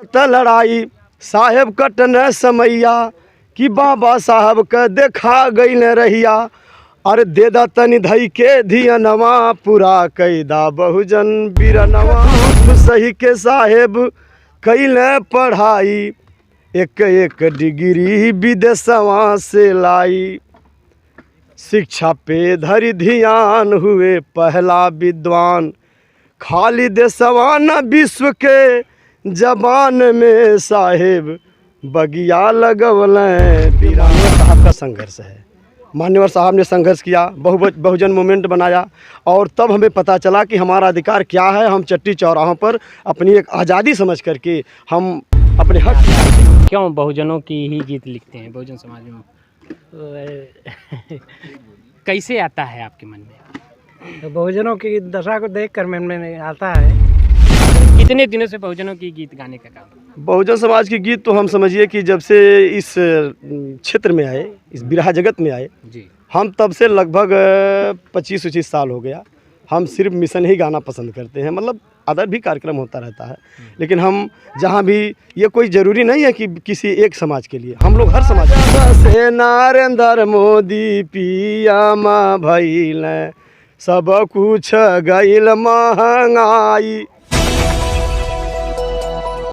त लड़ाई साहेब कटन समैया कि बाबा साहब के देखा गई न रहिया। अरे देदा तनि धई के धियनवा पूरा कैदा बहुजन बीरनवा। सही के साहेब कैल पढ़ाई एक एक डिग्री विदेशवा से लाई। शिक्षा पे धरि ध्यान हुए पहला विद्वान। खाली देशवा न विश्व के जबान में साहेब बगिया लगवलें। मान्यवर साहब का संघर्ष है। मान्यवर साहब ने संघर्ष किया, बहुजन मूवमेंट बनाया और तब हमें पता चला कि हमारा अधिकार क्या है। हम चट्टी चौराहों पर अपनी एक आज़ादी समझ करके हम अपने हक। क्यों बहुजनों की ही गीत लिखते हैं बहुजन समाज में? कैसे आता है आपके मन में? तो बहुजनों की दशा को देखकर मन में आता है। कितने दिनों से बहुजनों की गीत गाने का काम? बहुजन समाज के गीत तो हम समझिए कि जब से इस क्षेत्र में आए, इस बिरहा जगत में आए जी, हम तब से लगभग 25-25 साल हो गया। हम सिर्फ मिशन ही गाना पसंद करते हैं, मतलब अदर भी कार्यक्रम होता रहता है, लेकिन हम जहाँ भी, ये कोई ज़रूरी नहीं है कि किसी एक समाज के लिए, हम लोग हर समाज से। नरेंद्र मोदी पीएम भइल सब कुछ गइल महंगाई।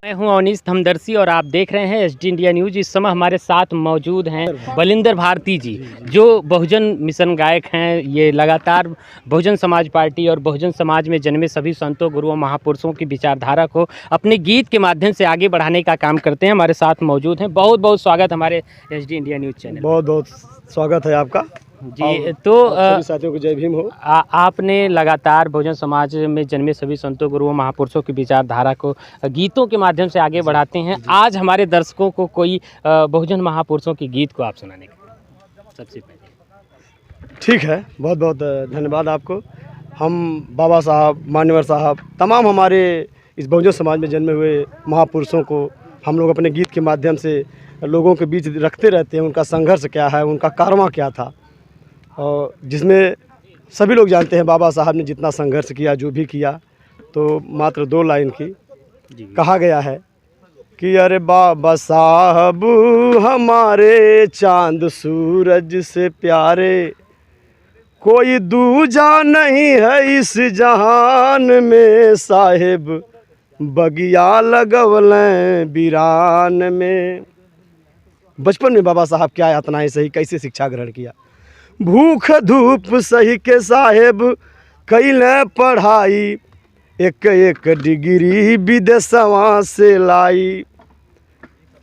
मैं हूं अवनीश धमदर्शी और आप देख रहे हैं HD इंडिया न्यूज़। इस समय हमारे साथ मौजूद हैं बलिंदर भारती जी, जो बहुजन मिशन गायक हैं। ये लगातार बहुजन समाज पार्टी और बहुजन समाज में जन्मे सभी संतों, गुरुओं, महापुरुषों की विचारधारा को अपने गीत के माध्यम से आगे बढ़ाने का काम करते हैं। हमारे साथ मौजूद हैं। बहुत बहुत स्वागत हमारे HD इंडिया न्यूज़ चैनल। बहुत बहुत स्वागत है आपका जी। तो सभी साथियों को जय भीम हो। आपने लगातार बहुजन समाज में जन्मे सभी संतों, गुरुओं, महापुरुषों की विचारधारा को गीतों के माध्यम से आगे बढ़ाते हैं। आज हमारे दर्शकों को कोई बहुजन महापुरुषों की गीत को आप सुनाने का सबसे पहले। ठीक है, बहुत बहुत धन्यवाद आपको। हम बाबा साहब, मान्यवर साहब, तमाम हमारे इस बहुजन समाज में जन्मे हुए महापुरुषों को हम लोग अपने गीत के माध्यम से लोगों के बीच रखते रहते हैं। उनका संघर्ष क्या है, उनका कारवां क्या था, और जिसमें सभी लोग जानते हैं बाबा साहब ने जितना संघर्ष किया, जो भी किया, तो मात्र 2 लाइन की कहा गया है कि अरे बाबा साहब हमारे चांद सूरज से प्यारे, कोई दूजा नहीं है इस जहान में साहेब बगिया लगवलें वीरान में। बचपन में बाबा साहब क्या यातनाएं सही, कैसे शिक्षा ग्रहण किया, भूख धूप सही के साहेब कैल पढ़ाई एक एक डिग्री विदेशवा से लाई।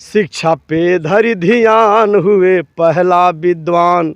शिक्षा पे धरि ध्यान हुए पहला विद्वान।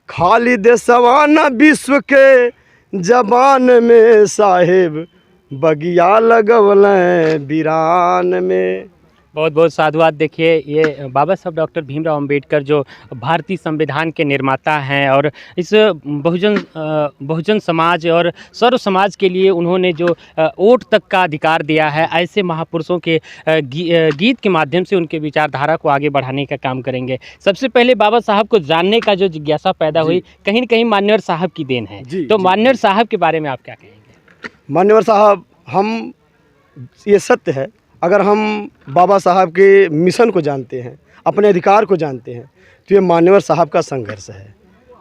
खाली देशवा न विश्व के जबान में साहेब बगिया लगवलें वीरान में। बहुत बहुत साधुवाद। देखिए, ये बाबा साहब डॉक्टर भीमराव अंबेडकर जो भारतीय संविधान के निर्माता हैं और इस बहुजन समाज और सर्व समाज के लिए उन्होंने जो वोट तक का अधिकार दिया है, ऐसे महापुरुषों के गीत के माध्यम से उनके विचारधारा को आगे बढ़ाने का काम करेंगे। सबसे पहले बाबा साहब को जानने का जो जिज्ञासा पैदा हुई, कहीं न कहीं मान्यवर साहब की देन है। तो मान्यवर साहब के बारे में आप क्या कहेंगे? मान्यवर साहब, हम, ये सत्य है, अगर हम बाबा साहब के मिशन को जानते हैं, अपने अधिकार को जानते हैं, तो ये मान्यवर साहब का संघर्ष है।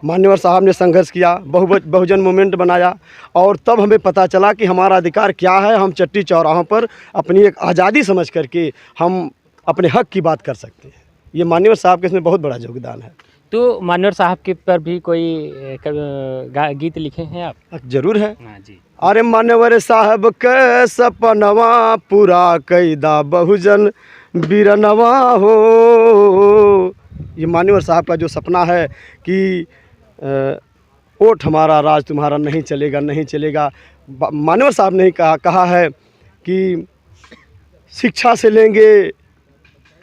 मान्यवर साहब ने संघर्ष किया, बहुजन मूवमेंट बनाया और तब हमें पता चला कि हमारा अधिकार क्या है। हम चट्टी चौराहों पर अपनी एक आज़ादी समझ करके हम अपने हक की बात कर सकते हैं। ये मान्यवर साहब के इसमें बहुत बड़ा योगदान है। तो मान्यवर साहब के पर भी कोई गीत लिखे हैं आप? जरूर है। हाँ जी। अरे मान्यवर साहब के सपनवा पूरा कैदा बहुजन बीरनवा हो। ये मान्यवर साहब का जो सपना है कि वोट हमारा, राज तुम्हारा, नहीं चलेगा, नहीं चलेगा। मान्यवर साहब ने कहा है कि शिक्षा से लेंगे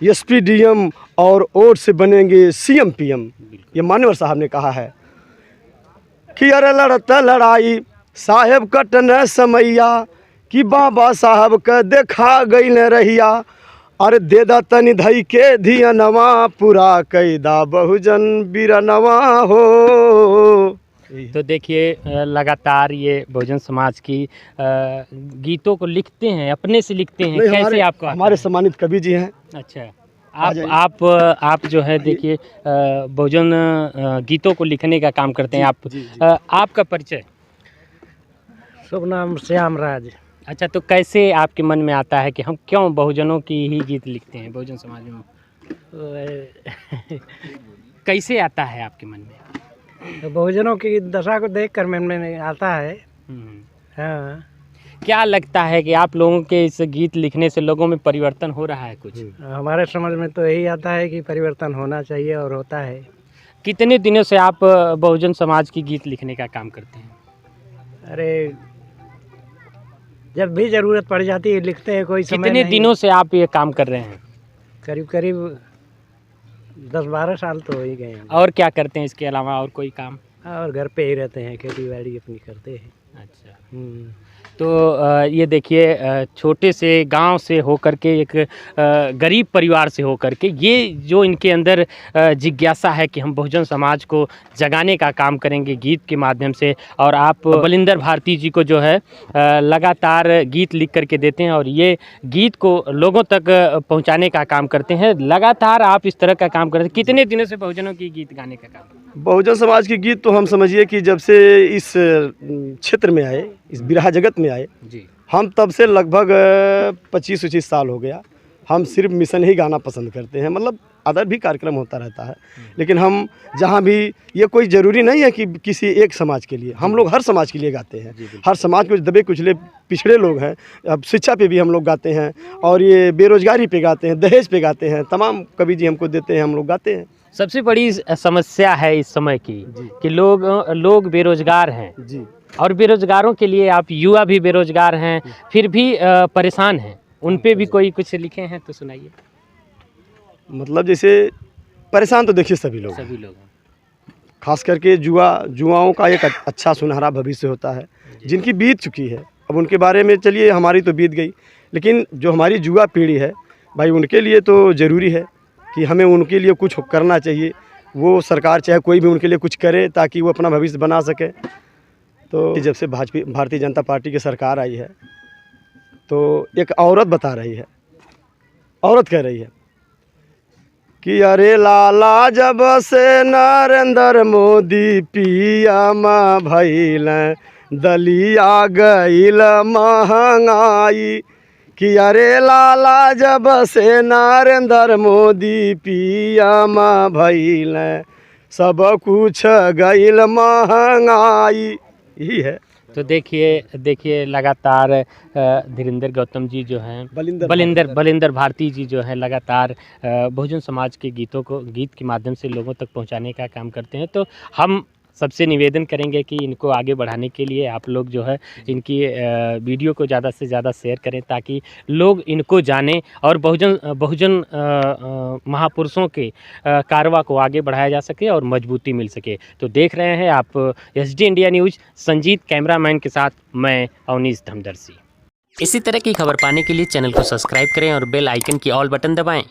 SP DM और वोट से बनेंगे CM PM। ये मान्यवर साहब ने कहा है कि अरे लड़ता लड़ाई साहेब कटन समैया कि बाबा साहब के देखा गई न रहिया। अरे देदा तनि धई के धियनवा पूरा कैदा बहुजन बीरनवा हो। यही है। तो देखिए लगातार ये बहुजन समाज की गीतों को लिखते हैं, अपने से लिखते हैं। नहीं, कैसे आपको आता हमारे है? सम्मानित कवि जी हैं। अच्छा, आ जाइए। आप जो है देखिए बहुजन गीतों को लिखने का काम करते हैं आप। जी, जी। आपका परिचय? शुभ नाम श्यामराज। अच्छा, तो कैसे आपके मन में आता है कि हम क्यों बहुजनों की ही गीत लिखते हैं बहुजन समाज में? कैसे आता है आपके मन में? तो बहुजनों की दशा को देख कर मन में आता है। हम्म। हाँ, क्या लगता है कि आप लोगों के इस गीत लिखने से लोगों में परिवर्तन हो रहा है कुछ? हमारे समझ में तो यही आता है कि परिवर्तन होना चाहिए और होता है। कितने दिनों से आप बहुजन समाज की गीत लिखने का काम करते हैं? अरे, जब भी ज़रूरत पड़ जाती है लिखते हैं, कोई समय कितने नहीं। दिनों से आप ये काम कर रहे हैं? करीब करीब 10-12 साल तो हो ही गए हैं। और क्या करते हैं इसके अलावा, और कोई काम? और घर पे ही रहते हैं, खेती बाड़ी अपनी करते हैं। अच्छा, हम्म। तो ये देखिए छोटे से गांव से होकर के एक गरीब परिवार से होकर के ये जो इनके अंदर जिज्ञासा है कि हम बहुजन समाज को जगाने का काम करेंगे गीत के माध्यम से। और आप बलिंदर भारती जी को जो है लगातार गीत लिख करके देते हैं और ये गीत को लोगों तक पहुंचाने का काम करते हैं। लगातार आप इस तरह का काम करते हैं। कितने दिनों से बहुजनों की गीत गाने का काम? बहुजन समाज के गीत तो हम समझिए कि जब से इस क्षेत्र में आए, इस बिरहा जगत में आए, जी, हम तब से लगभग 25-25 साल हो गया। हम सिर्फ मिशन ही गाना पसंद करते हैं, मतलब अदर भी कार्यक्रम होता रहता है, लेकिन हम जहाँ भी, ये कोई ज़रूरी नहीं है कि किसी एक समाज के लिए, हम लोग हर समाज के लिए गाते हैं। हर समाज के दबे कुचले पिछड़े लोग हैं। अब शिक्षा पे भी हम लोग गाते हैं, और ये बेरोजगारी पे गाते हैं, दहेज पे गाते हैं, तमाम कवि जी हमको देते हैं, हम लोग गाते हैं। सबसे बड़ी समस्या है इस समय की कि लोग बेरोजगार हैं जी, और बेरोजगारों के लिए आप युवा भी बेरोजगार हैं, फिर भी परेशान हैं। उन पे भी कोई कुछ लिखे हैं तो सुनाइए। मतलब जैसे परेशान तो देखिए सभी लोग हैं। सभी लोग हैं। खास करके जुआओं का एक अच्छा सुनहरा भविष्य होता है, जिनकी बीत चुकी है। अब उनके बारे में चलिए, हमारी तो बीत गई, लेकिन जो हमारी जुआ पीढ़ी है भाई, उनके लिए तो ज़रूरी है कि हमें उनके लिए कुछ करना चाहिए। वो सरकार चाहे कोई भी उनके लिए कुछ करे ताकि वो अपना भविष्य बना सके। तो जब से भारतीय जनता पार्टी की सरकार आई है, तो एक औरत बता रही है, औरत कह रही है कि अरे लाला जब से नरेंद्र मोदी पीएम भइल, दलिया गईल महंगाई। कि अरे लाला जब से नरेंद्र मोदी पीएम भइल, सब कुछ गईल महंगाई। यही है। तो देखिए लगातार धीरेन्द्र गौतम जी जो हैं, बलिंदर भारती जी जो हैं, लगातार बहुजन समाज के गीत के माध्यम से लोगों तक पहुंचाने का काम करते हैं। तो हम सबसे निवेदन करेंगे कि इनको आगे बढ़ाने के लिए आप लोग जो है इनकी वीडियो को ज़्यादा से ज़्यादा शेयर करें, ताकि लोग इनको जानें और बहुजन महापुरुषों के कारवा को आगे बढ़ाया जा सके और मजबूती मिल सके। तो देख रहे हैं आप SD India news, Sanjeet cameraman के साथ मैं अवनीश धमदर्शी। इसी तरह की खबर पाने के लिए चैनल को सब्सक्राइब करें और बेल आइकन की ऑल बटन दबाएं।